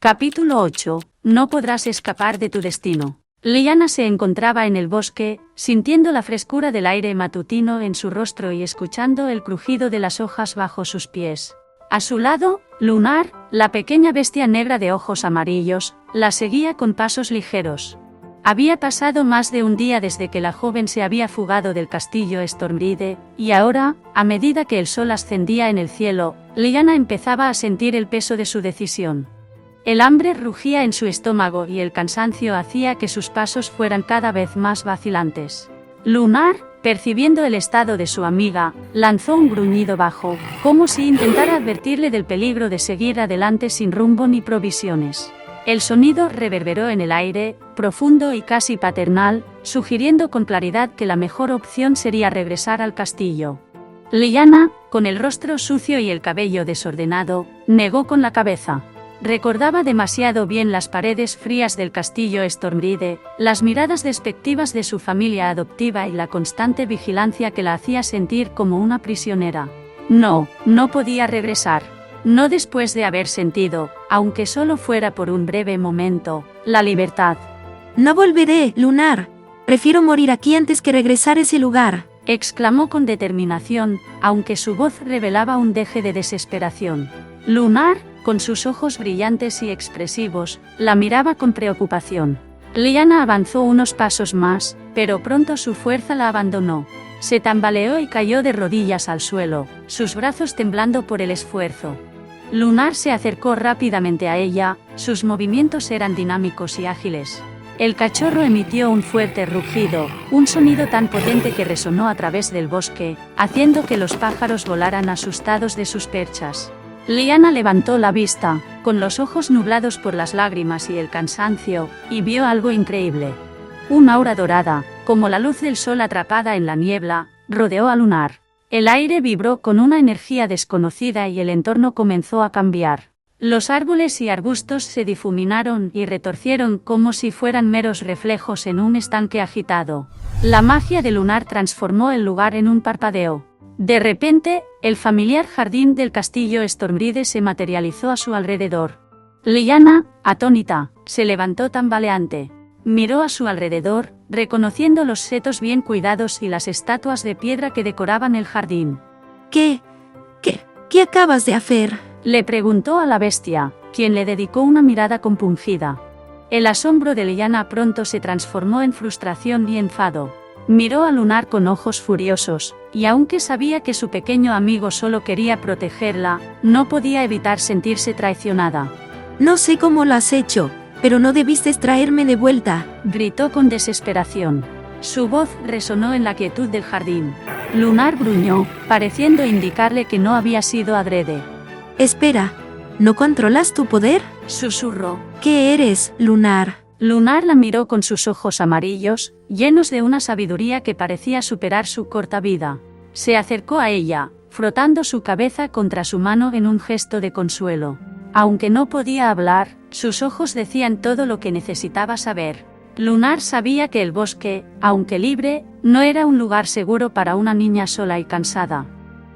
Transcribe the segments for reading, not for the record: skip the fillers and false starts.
Capítulo 8. No podrás escapar de tu destino. Liana se encontraba en el bosque, sintiendo la frescura del aire matutino en su rostro y escuchando el crujido de las hojas bajo sus pies. A su lado, Lunar, la pequeña bestia negra de ojos amarillos, la seguía con pasos ligeros. Había pasado más de un día desde que la joven se había fugado del castillo Stormride, y ahora, a medida que el sol ascendía en el cielo, Liana empezaba a sentir el peso de su decisión. El hambre rugía en su estómago y el cansancio hacía que sus pasos fueran cada vez más vacilantes. Lunar, percibiendo el estado de su amiga, lanzó un gruñido bajo, como si intentara advertirle del peligro de seguir adelante sin rumbo ni provisiones. El sonido reverberó en el aire, profundo y casi paternal, sugiriendo con claridad que la mejor opción sería regresar al castillo. Liana, con el rostro sucio y el cabello desordenado, negó con la cabeza. Recordaba demasiado bien las paredes frías del castillo Stormride, las miradas despectivas de su familia adoptiva y la constante vigilancia que la hacía sentir como una prisionera. No podía regresar. No después de haber sentido, aunque solo fuera por un breve momento, la libertad. No volveré, Lunar. Prefiero morir aquí antes que regresar a ese lugar, exclamó con determinación, aunque su voz revelaba un deje de desesperación. Lunar, con sus ojos brillantes y expresivos, la miraba con preocupación. Liana avanzó unos pasos más, pero pronto su fuerza la abandonó. Se tambaleó y cayó de rodillas al suelo, sus brazos temblando por el esfuerzo. Lunar se acercó rápidamente a ella, sus movimientos eran dinámicos y ágiles. El cachorro emitió un fuerte rugido, un sonido tan potente que resonó a través del bosque, haciendo que los pájaros volaran asustados de sus perchas. Liana levantó la vista, con los ojos nublados por las lágrimas y el cansancio, y vio algo increíble. Una aura dorada, como la luz del sol atrapada en la niebla, rodeó a Lunar. El aire vibró con una energía desconocida y el entorno comenzó a cambiar. Los árboles y arbustos se difuminaron y retorcieron como si fueran meros reflejos en un estanque agitado. La magia de Lunar transformó el lugar en un parpadeo. De repente, el familiar jardín del castillo Stormride se materializó a su alrededor. Liana, atónita, se levantó tambaleante. Miró a su alrededor, reconociendo los setos bien cuidados y las estatuas de piedra que decoraban el jardín. ¿Qué acabas de hacer?, le preguntó a la bestia, quien le dedicó una mirada compungida. El asombro de Liana pronto se transformó en frustración y enfado. Miró a Lunar con ojos furiosos, y aunque sabía que su pequeño amigo solo quería protegerla, no podía evitar sentirse traicionada. No sé cómo lo has hecho, pero no debiste traerme de vuelta, gritó con desesperación. Su voz resonó en la quietud del jardín. Lunar gruñó, pareciendo indicarle que no había sido adrede. Espera, ¿no controlas tu poder?, susurró. ¿Qué eres, Lunar? Lunar la miró con sus ojos amarillos, llenos de una sabiduría que parecía superar su corta vida. Se acercó a ella, frotando su cabeza contra su mano en un gesto de consuelo. Aunque no podía hablar, sus ojos decían todo lo que necesitaba saber. Lunar sabía que el bosque, aunque libre, no era un lugar seguro para una niña sola y cansada.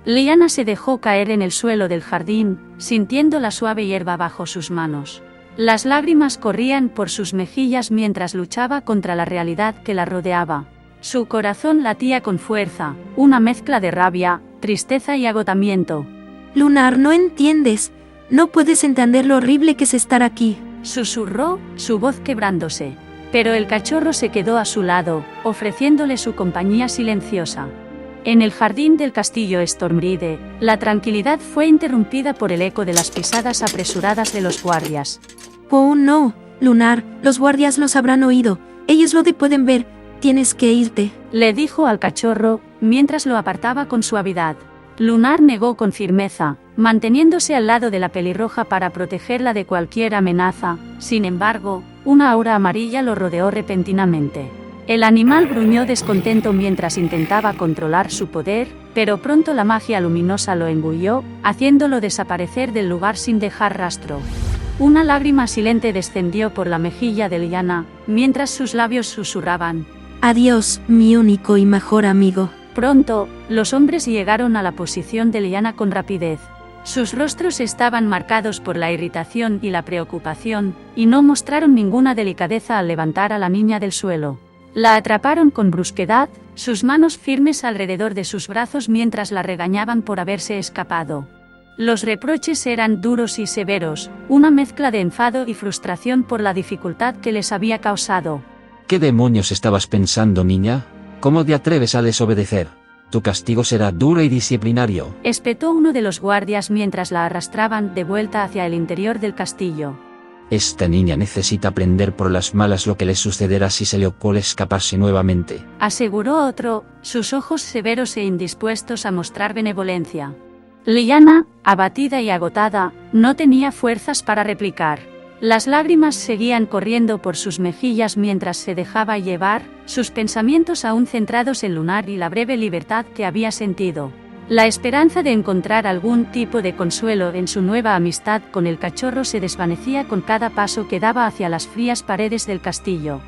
Liana se dejó caer en el suelo del jardín, sintiendo la suave hierba bajo sus manos. Las lágrimas corrían por sus mejillas mientras luchaba contra la realidad que la rodeaba. Su corazón latía con fuerza, una mezcla de rabia, tristeza y agotamiento. Lunar, no entiendes. No puedes entender lo horrible que es estar aquí, susurró, su voz quebrándose. Pero el cachorro se quedó a su lado, ofreciéndole su compañía silenciosa. En el jardín del castillo Stormride, la tranquilidad fue interrumpida por el eco de las pisadas apresuradas de los guardias. Oh no, Lunar, los guardias los habrán oído. Ellos lo pueden ver. Tienes que irte, le dijo al cachorro, mientras lo apartaba con suavidad. Lunar negó con firmeza, manteniéndose al lado de la pelirroja para protegerla de cualquier amenaza. Sin embargo, una aura amarilla lo rodeó repentinamente. El animal gruñó descontento mientras intentaba controlar su poder, pero pronto la magia luminosa lo engulló, haciéndolo desaparecer del lugar sin dejar rastro. Una lágrima silente descendió por la mejilla de Liana, mientras sus labios susurraban: adiós, mi único y mejor amigo. Pronto, los hombres llegaron a la posición de Liana con rapidez. Sus rostros estaban marcados por la irritación y la preocupación, y no mostraron ninguna delicadeza al levantar a la niña del suelo. La atraparon con brusquedad, sus manos firmes alrededor de sus brazos mientras la regañaban por haberse escapado. Los reproches eran duros y severos, una mezcla de enfado y frustración por la dificultad que les había causado. ¿Qué demonios estabas pensando, niña? ¿Cómo te atreves a desobedecer? Tu castigo será duro y disciplinario. Espetó uno de los guardias mientras la arrastraban de vuelta hacia el interior del castillo. Esta niña necesita aprender por las malas lo que le sucederá si se le ocurre escaparse nuevamente, aseguró otro, sus ojos severos e indispuestos a mostrar benevolencia. Lyanna, abatida y agotada, no tenía fuerzas para replicar. Las lágrimas seguían corriendo por sus mejillas mientras se dejaba llevar, sus pensamientos aún centrados en Lunar y la breve libertad que había sentido. La esperanza de encontrar algún tipo de consuelo en su nueva amistad con el cachorro se desvanecía con cada paso que daba hacia las frías paredes del castillo.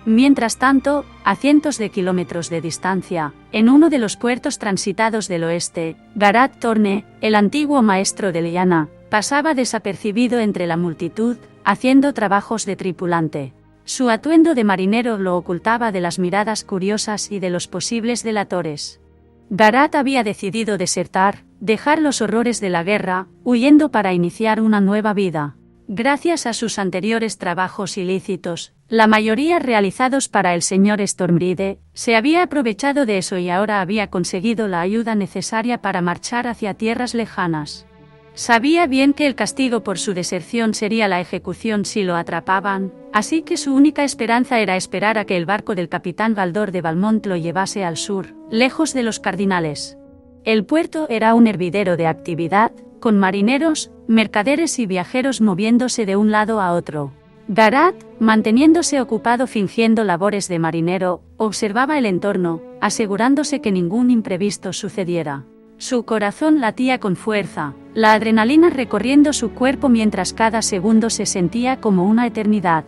Mientras tanto, a cientos de kilómetros de distancia, en uno de los puertos transitados del oeste, Garad Torne, el antiguo maestro de Lyanna, pasaba desapercibido entre la multitud, haciendo trabajos de tripulante. Su atuendo de marinero lo ocultaba de las miradas curiosas y de los posibles delatores. Garad había decidido desertar, dejar los horrores de la guerra, huyendo para iniciar una nueva vida. Gracias a sus anteriores trabajos ilícitos, la mayoría realizados para el señor Stormbride, se había aprovechado de eso y ahora había conseguido la ayuda necesaria para marchar hacia tierras lejanas. Sabía bien que el castigo por su deserción sería la ejecución si lo atrapaban, así que su única esperanza era esperar a que el barco del capitán Galdor de Valmont lo llevase al sur, lejos de los cardinales. El puerto era un hervidero de actividad, con marineros, mercaderes y viajeros moviéndose de un lado a otro. Garad, manteniéndose ocupado fingiendo labores de marinero, observaba el entorno, asegurándose que ningún imprevisto sucediera. Su corazón latía con fuerza, la adrenalina recorriendo su cuerpo mientras cada segundo se sentía como una eternidad.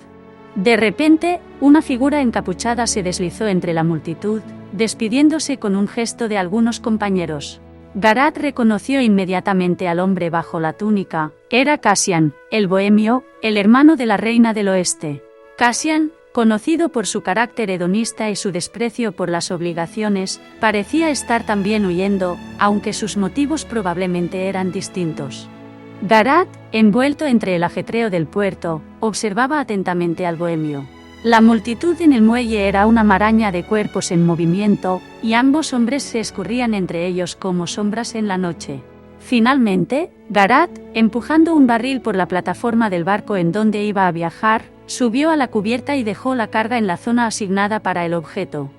De repente, una figura encapuchada se deslizó entre la multitud, despidiéndose con un gesto de algunos compañeros. Garad reconoció inmediatamente al hombre bajo la túnica. Era Cassian, el bohemio, el hermano de la reina del oeste. Cassian, conocido por su carácter hedonista y su desprecio por las obligaciones, parecía estar también huyendo, aunque sus motivos probablemente eran distintos. Garad, envuelto entre el ajetreo del puerto, observaba atentamente al bohemio. La multitud en el muelle era una maraña de cuerpos en movimiento, y ambos hombres se escurrían entre ellos como sombras en la noche. Finalmente, Garad, empujando un barril por la plataforma del barco en donde iba a viajar, subió a la cubierta y dejó la carga en la zona asignada para el objeto.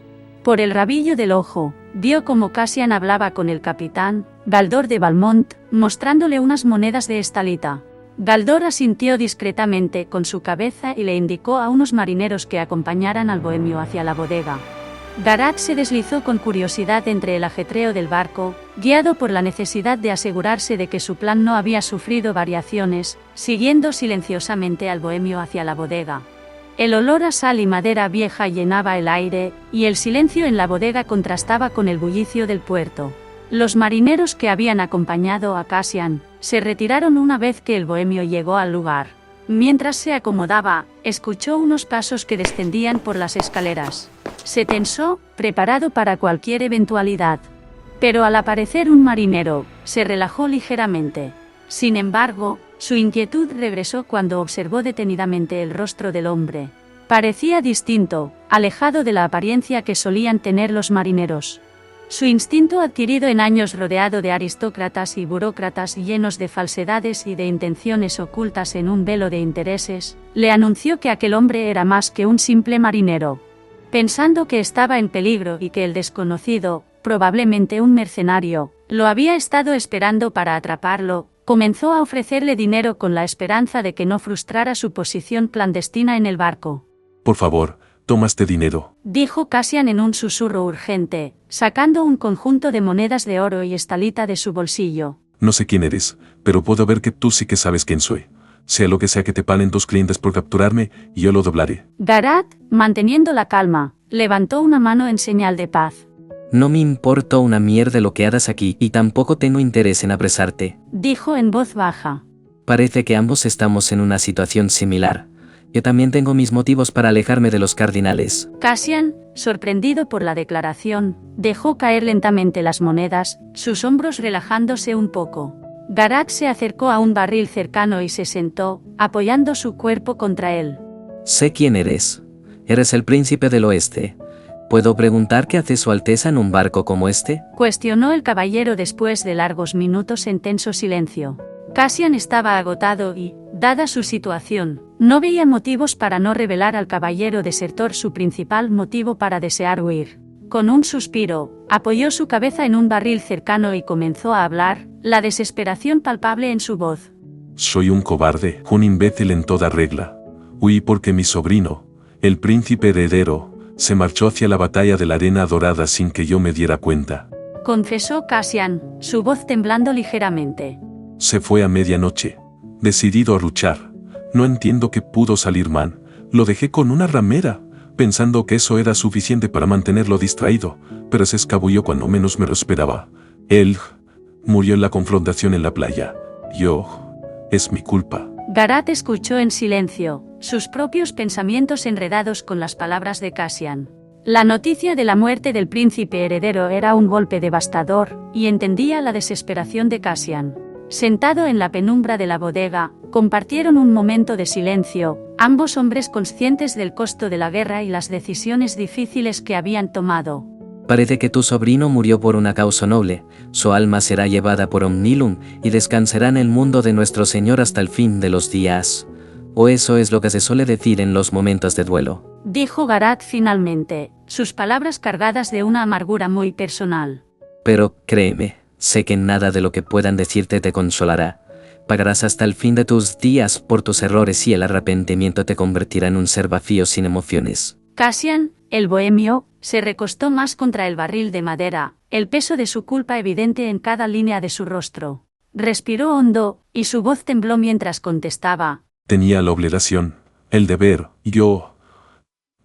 Por el rabillo del ojo, vio como Cassian hablaba con el capitán, Galdor de Valmont, mostrándole unas monedas de estalita. Galdor asintió discretamente con su cabeza y le indicó a unos marineros que acompañaran al bohemio hacia la bodega. Garad se deslizó con curiosidad entre el ajetreo del barco, guiado por la necesidad de asegurarse de que su plan no había sufrido variaciones, siguiendo silenciosamente al bohemio hacia la bodega. El olor a sal y madera vieja llenaba el aire, y el silencio en la bodega contrastaba con el bullicio del puerto. Los marineros que habían acompañado a Cassian se retiraron una vez que el bohemio llegó al lugar. Mientras se acomodaba, escuchó unos pasos que descendían por las escaleras. Se tensó, preparado para cualquier eventualidad. Pero al aparecer un marinero, se relajó ligeramente. Sin embargo, su inquietud regresó cuando observó detenidamente el rostro del hombre. Parecía distinto, alejado de la apariencia que solían tener los marineros. Su instinto adquirido en años rodeado de aristócratas y burócratas llenos de falsedades y de intenciones ocultas en un velo de intereses, le anunció que aquel hombre era más que un simple marinero. Pensando que estaba en peligro y que el desconocido, probablemente un mercenario, lo había estado esperando para atraparlo, comenzó a ofrecerle dinero con la esperanza de que no frustrara su posición clandestina en el barco. Por favor, toma este dinero, dijo Cassian en un susurro urgente, sacando un conjunto de monedas de oro y estalita de su bolsillo. No sé quién eres, pero puedo ver que tú sí que sabes quién soy. Sea lo que sea que te paguen 2 clientes por capturarme, yo lo doblaré. Garad, manteniendo la calma, levantó una mano en señal de paz. No me importa una mierda lo que hagas aquí y tampoco tengo interés en apresarte. Dijo en voz baja. Parece que ambos estamos en una situación similar. Yo también tengo mis motivos para alejarme de los cardinales. Cassian, sorprendido por la declaración, dejó caer lentamente las monedas, sus hombros relajándose un poco. Garat se acercó a un barril cercano y se sentó, apoyando su cuerpo contra él. Sé quién eres. Eres el príncipe del oeste. ¿Puedo preguntar qué hace su alteza en un barco como este? Cuestionó el caballero después de largos minutos en tenso silencio. Cassian estaba agotado y, dada su situación, no veía motivos para no revelar al caballero desertor su principal motivo para desear huir. Con un suspiro, apoyó su cabeza en un barril cercano y comenzó a hablar, la desesperación palpable en su voz. Soy un cobarde, un imbécil en toda regla. Huí porque mi sobrino, el príncipe heredero, se marchó hacia la batalla de la arena dorada sin que yo me diera cuenta. Confesó Cassian, su voz temblando ligeramente. Se fue a medianoche, decidido a luchar. No entiendo qué pudo salir mal. Lo dejé con una ramera, pensando que eso era suficiente para mantenerlo distraído, pero se escabulló cuando menos me lo esperaba. Él murió en la confrontación en la playa. Es mi culpa. Garat escuchó en silencio, sus propios pensamientos enredados con las palabras de Cassian. La noticia de la muerte del príncipe heredero era un golpe devastador, y entendía la desesperación de Cassian. Sentado en la penumbra de la bodega, compartieron un momento de silencio, ambos hombres conscientes del costo de la guerra y las decisiones difíciles que habían tomado. Parece que tu sobrino murió por una causa noble, su alma será llevada por Omnilum y descansará en el mundo de nuestro Señor hasta el fin de los días. O eso es lo que se suele decir en los momentos de duelo. Dijo Garat finalmente, sus palabras cargadas de una amargura muy personal. Pero, créeme, sé que nada de lo que puedan decirte te consolará. Pagarás hasta el fin de tus días por tus errores y el arrepentimiento te convertirá en un ser vacío sin emociones. Cassian, el bohemio, se recostó más contra el barril de madera, el peso de su culpa evidente en cada línea de su rostro. Respiró hondo, y su voz tembló mientras contestaba. Tenía la obligación, el deber, y yo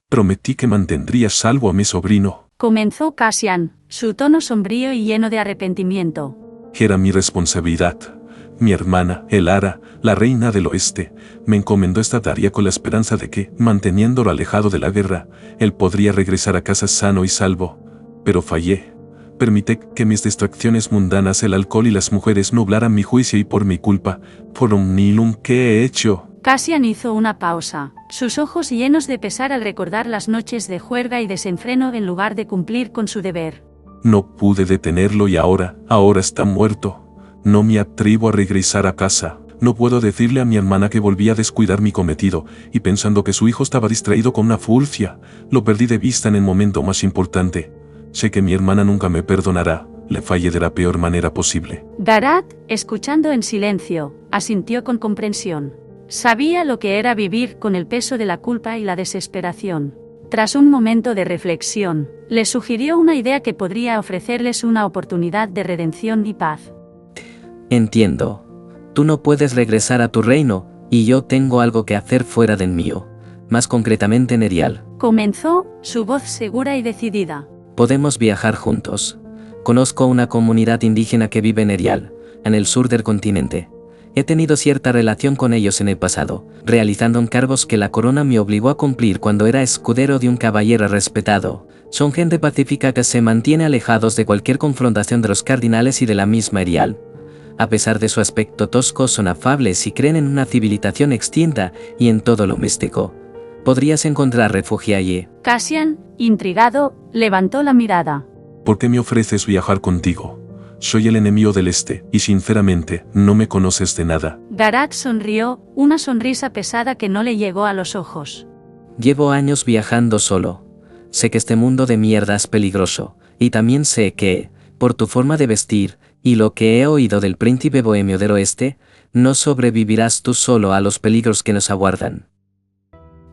prometí que mantendría salvo a mi sobrino. Comenzó Cassian, su tono sombrío y lleno de arrepentimiento. Era mi responsabilidad. Mi hermana, Elara, la reina del oeste, me encomendó esta tarea con la esperanza de que, manteniéndolo alejado de la guerra, él podría regresar a casa sano y salvo. Pero fallé. Permití que mis distracciones mundanas, el alcohol y las mujeres nublaran mi juicio y por mi culpa, por Omnilum, ¿qué he hecho? Cassian hizo una pausa, sus ojos llenos de pesar al recordar las noches de juerga y desenfreno en lugar de cumplir con su deber. No pude detenerlo y ahora está muerto. No me atrevo a regresar a casa. No puedo decirle a mi hermana que volví a descuidar mi cometido, y pensando que su hijo estaba distraído con una furcia, lo perdí de vista en el momento más importante. Sé que mi hermana nunca me perdonará, le fallé de la peor manera posible. Garat, escuchando en silencio, asintió con comprensión. Sabía lo que era vivir con el peso de la culpa y la desesperación. Tras un momento de reflexión, le sugirió una idea que podría ofrecerles una oportunidad de redención y paz. Entiendo. Tú no puedes regresar a tu reino, y yo tengo algo que hacer fuera del mío. Más concretamente en Erial. Comenzó, su voz segura y decidida. Podemos viajar juntos. Conozco una comunidad indígena que vive en Erial, en el sur del continente. He tenido cierta relación con ellos en el pasado, realizando encargos que la corona me obligó a cumplir cuando era escudero de un caballero respetado. Son gente pacífica que se mantiene alejados de cualquier confrontación de los cardinales y de la misma Erial. A pesar de su aspecto tosco, son afables y creen en una civilización extinta y en todo lo místico. Podrías encontrar refugio allí. Cassian, intrigado, levantó la mirada. ¿Por qué me ofreces viajar contigo? Soy el enemigo del este, y sinceramente, no me conoces de nada. Garat sonrió, una sonrisa pesada que no le llegó a los ojos. Llevo años viajando solo. Sé que este mundo de mierda es peligroso, y también sé que, por tu forma de vestir, y lo que he oído del príncipe bohemio del oeste, no sobrevivirás tú solo a los peligros que nos aguardan.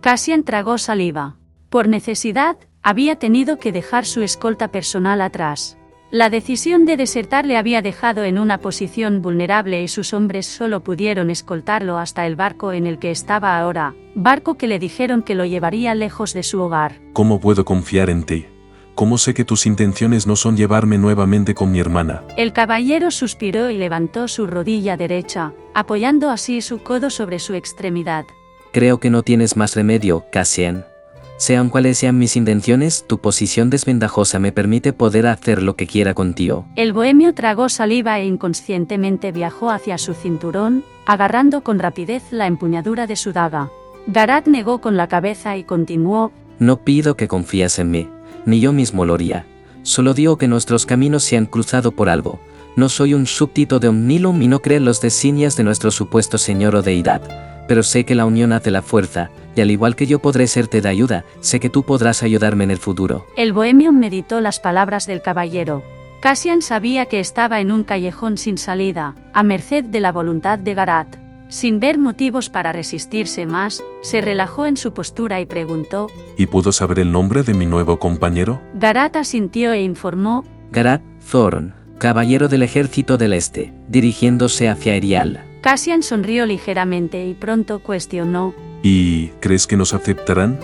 Cassian tragó saliva. Por necesidad, había tenido que dejar su escolta personal atrás. La decisión de desertar le había dejado en una posición vulnerable y sus hombres solo pudieron escoltarlo hasta el barco en el que estaba ahora, barco que le dijeron que lo llevaría lejos de su hogar. ¿Cómo puedo confiar en ti? ¿Cómo sé que tus intenciones no son llevarme nuevamente con mi hermana? El caballero suspiró y levantó su rodilla derecha, apoyando así su codo sobre su extremidad. Creo que no tienes más remedio, Cassian. Sean cuales sean mis intenciones, tu posición desventajosa me permite poder hacer lo que quiera contigo. El bohemio tragó saliva e inconscientemente viajó hacia su cinturón, agarrando con rapidez la empuñadura de su daga. Garat negó con la cabeza y continuó: No pido que confíes en mí, ni yo mismo lo haría. Solo digo que nuestros caminos se han cruzado por algo. No soy un súbdito de Omnilum y no creo en los designios de nuestro supuesto señor o deidad. Pero sé que la unión hace la fuerza, y al igual que yo podré serte de ayuda, sé que tú podrás ayudarme en el futuro. El bohemio meditó las palabras del caballero. Cassian sabía que estaba en un callejón sin salida, a merced de la voluntad de Garat. Sin ver motivos para resistirse más, se relajó en su postura y preguntó: ¿Y puedo saber el nombre de mi nuevo compañero? Garat asintió e informó: Garat Thorn, caballero del ejército del este, dirigiéndose hacia Erial. Cassian sonrió ligeramente y pronto cuestionó: ¿Y crees que nos aceptarán?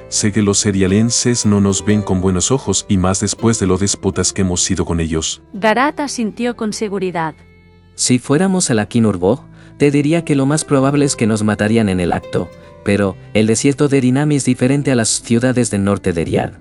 Sé que los serialenses no nos ven con buenos ojos y más después de lo déspotas que hemos sido con ellos. Garat asintió con seguridad. Si fuéramos a la Kinurbog, te diría que lo más probable es que nos matarían en el acto, pero el desierto de Erinami es diferente a las ciudades del norte de Erial.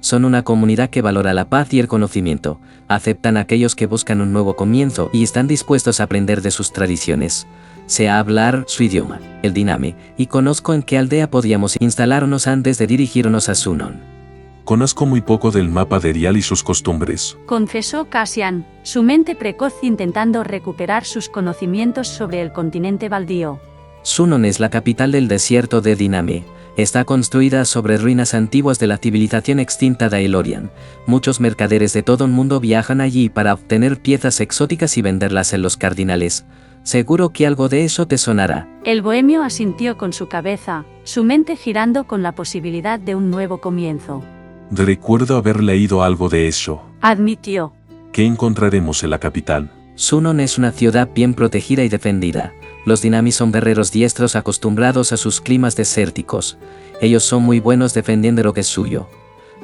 Son una comunidad que valora la paz y el conocimiento, aceptan a aquellos que buscan un nuevo comienzo y están dispuestos a aprender de sus tradiciones. Sé hablar su idioma, el Dinami, y conozco en qué aldea podíamos instalarnos antes de dirigirnos a Sunon. Conozco muy poco del mapa de Erial y sus costumbres. Confesó Cassian, su mente precoz intentando recuperar sus conocimientos sobre el continente baldío. Sunon es la capital del desierto de Dinami. Está construida sobre ruinas antiguas de la civilización extinta de Aelorian. Muchos mercaderes de todo el mundo viajan allí para obtener piezas exóticas y venderlas en los cardinales. Seguro que algo de eso te sonará. El bohemio asintió con su cabeza, su mente girando con la posibilidad de un nuevo comienzo. Recuerdo haber leído algo de eso. Admitió. ¿Qué encontraremos en la capital? Sunon es una ciudad bien protegida y defendida. Los Dinami son guerreros diestros acostumbrados a sus climas desérticos. Ellos son muy buenos defendiendo lo que es suyo.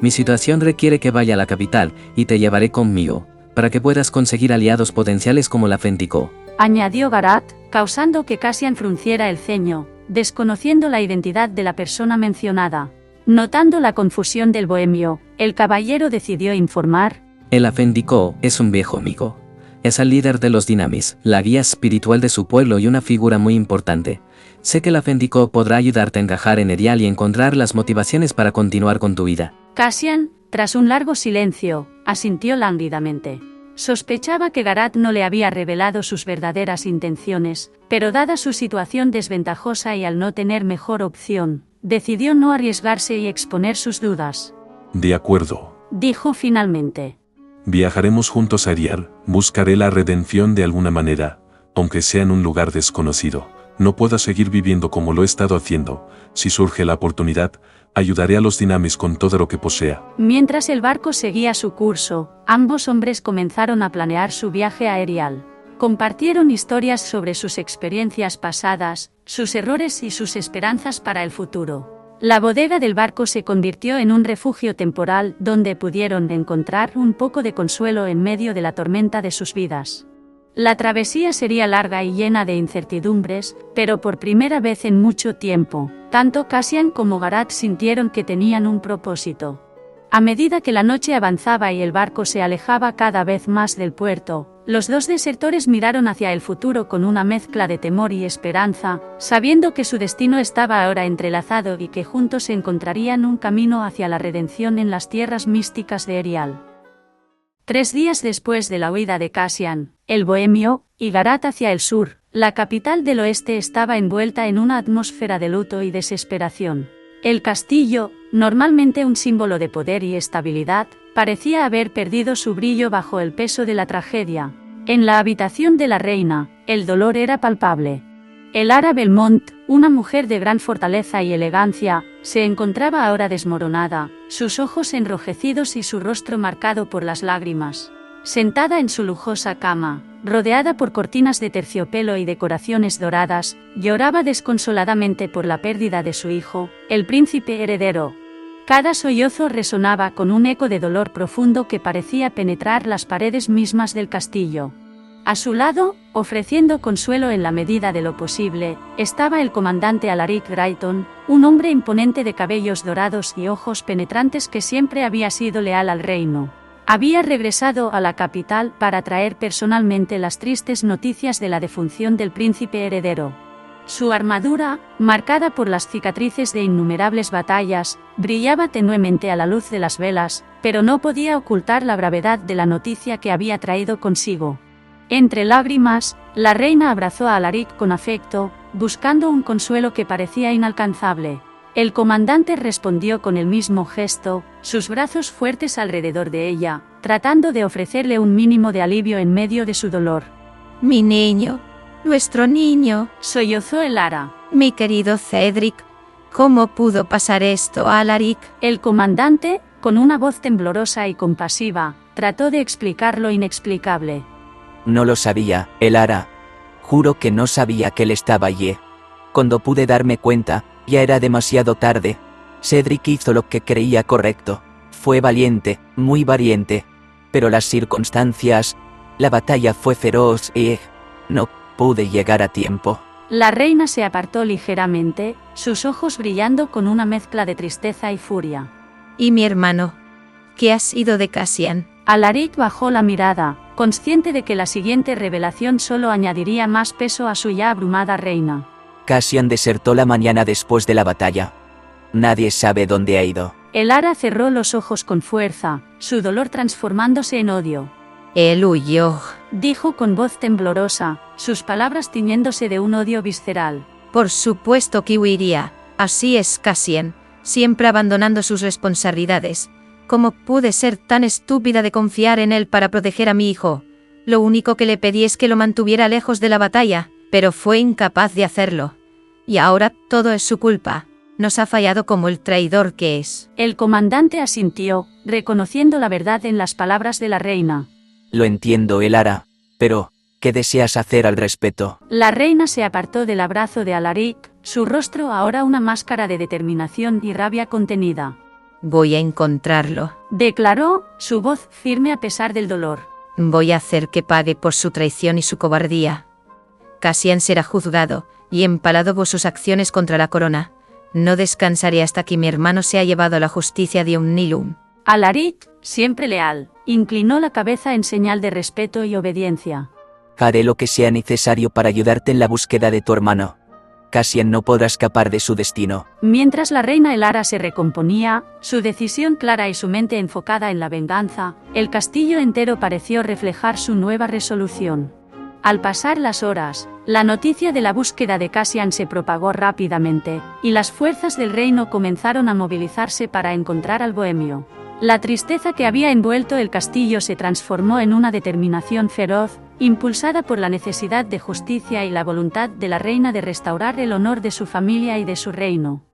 Mi situación requiere que vaya a la capital, y te llevaré conmigo, para que puedas conseguir aliados potenciales como la Fentikó. Añadió Garat, causando que Cassian frunciera el ceño, desconociendo la identidad de la persona mencionada. Notando la confusión del bohemio, el caballero decidió informar: El Afendikó es un viejo amigo. Es el líder de los Dinamis, la guía espiritual de su pueblo y una figura muy importante. Sé que el Afendikó podrá ayudarte a encajar en Erial y encontrar las motivaciones para continuar con tu vida. Cassian, tras un largo silencio, asintió lánguidamente. Sospechaba que Garat no le había revelado sus verdaderas intenciones, pero dada su situación desventajosa y al no tener mejor opción, decidió no arriesgarse y exponer sus dudas. De acuerdo. Dijo finalmente. Viajaremos juntos a Erial, buscaré la redención de alguna manera, aunque sea en un lugar desconocido. No pueda seguir viviendo como lo he estado haciendo. Si surge la oportunidad, ayudaré a los Dinamis con todo lo que posea. Mientras el barco seguía su curso, ambos hombres comenzaron a planear su viaje a Erial. Compartieron historias sobre sus experiencias pasadas, sus errores y sus esperanzas para el futuro. La bodega del barco se convirtió en un refugio temporal donde pudieron encontrar un poco de consuelo en medio de la tormenta de sus vidas. La travesía sería larga y llena de incertidumbres, pero por primera vez en mucho tiempo, tanto Cassian como Garat sintieron que tenían un propósito. A medida que la noche avanzaba y el barco se alejaba cada vez más del puerto, los dos desertores miraron hacia el futuro con una mezcla de temor y esperanza, sabiendo que su destino estaba ahora entrelazado y que juntos encontrarían un camino hacia la redención en las tierras místicas de Erial. 3 días después de la huida de Cassian, el bohemio, y Garat hacia el sur, la capital del oeste estaba envuelta en una atmósfera de luto y desesperación. El castillo, normalmente un símbolo de poder y estabilidad, parecía haber perdido su brillo bajo el peso de la tragedia. En la habitación de la reina, el dolor era palpable. Elara Belmont, una mujer de gran fortaleza y elegancia, se encontraba ahora desmoronada, sus ojos enrojecidos y su rostro marcado por las lágrimas. Sentada en su lujosa cama, rodeada por cortinas de terciopelo y decoraciones doradas, lloraba desconsoladamente por la pérdida de su hijo, el príncipe heredero. Cada sollozo resonaba con un eco de dolor profundo que parecía penetrar las paredes mismas del castillo. A su lado, ofreciendo consuelo en la medida de lo posible, estaba el comandante Alaric Grayton, un hombre imponente de cabellos dorados y ojos penetrantes que siempre había sido leal al reino. Había regresado a la capital para traer personalmente las tristes noticias de la defunción del príncipe heredero. Su armadura, marcada por las cicatrices de innumerables batallas, brillaba tenuemente a la luz de las velas, pero no podía ocultar la gravedad de la noticia que había traído consigo. Entre lágrimas, la reina abrazó a Alaric con afecto, buscando un consuelo que parecía inalcanzable. El comandante respondió con el mismo gesto, sus brazos fuertes alrededor de ella, tratando de ofrecerle un mínimo de alivio en medio de su dolor. Mi niño, nuestro niño, Sollozó Elara. mi querido Cedric, ¿cómo pudo pasar esto a Alaric? El comandante, con una voz temblorosa y compasiva, trató de explicar lo inexplicable. No lo sabía, Elara. Juro que no sabía que él estaba allí. Cuando pude darme cuenta, ya era demasiado tarde. Cedric hizo lo que creía correcto. Fue valiente, muy valiente. Pero las circunstancias... La batalla fue feroz y... no pude llegar a tiempo. La reina se apartó ligeramente, sus ojos brillando con una mezcla de tristeza y furia. ¿Y mi hermano? ¿Qué ha sido de Cassian? Alaric bajó la mirada, consciente de que la siguiente revelación solo añadiría más peso a su ya abrumada reina. Cassian desertó la mañana después de la batalla. Nadie sabe dónde ha ido. Elara cerró los ojos con fuerza, su dolor transformándose en odio. Él huyó. Dijo con voz temblorosa, sus palabras tiñéndose de un odio visceral. Por supuesto que huiría. Así es Cassian, siempre abandonando sus responsabilidades. ¿Cómo pude ser tan estúpida de confiar en él para proteger a mi hijo? Lo único que le pedí es que lo mantuviera lejos de la batalla, pero fue incapaz de hacerlo. Y ahora todo es su culpa. Nos ha fallado como el traidor que es. El comandante asintió, reconociendo la verdad en las palabras de la reina. Lo entiendo, Elara. Pero, ¿qué deseas hacer al respecto? La reina se apartó del abrazo de Alaric, su rostro ahora una máscara de determinación y rabia contenida. Voy a encontrarlo. Declaró, su voz firme a pesar del dolor. Voy a hacer que pague por su traición y su cobardía. Cassian será juzgado, y empalado por sus acciones contra la corona. No descansaré hasta que mi hermano sea llevado a la justicia de Umnilum. Alaric, siempre leal, inclinó la cabeza en señal de respeto y obediencia. Haré lo que sea necesario para ayudarte en la búsqueda de tu hermano. Cassian no podrá escapar de su destino. Mientras la reina Elara se recomponía, su decisión clara y su mente enfocada en la venganza, el castillo entero pareció reflejar su nueva resolución. Al pasar las horas, la noticia de la búsqueda de Cassian se propagó rápidamente, y las fuerzas del reino comenzaron a movilizarse para encontrar al bohemio. La tristeza que había envuelto el castillo se transformó en una determinación feroz, impulsada por la necesidad de justicia y la voluntad de la reina de restaurar el honor de su familia y de su reino.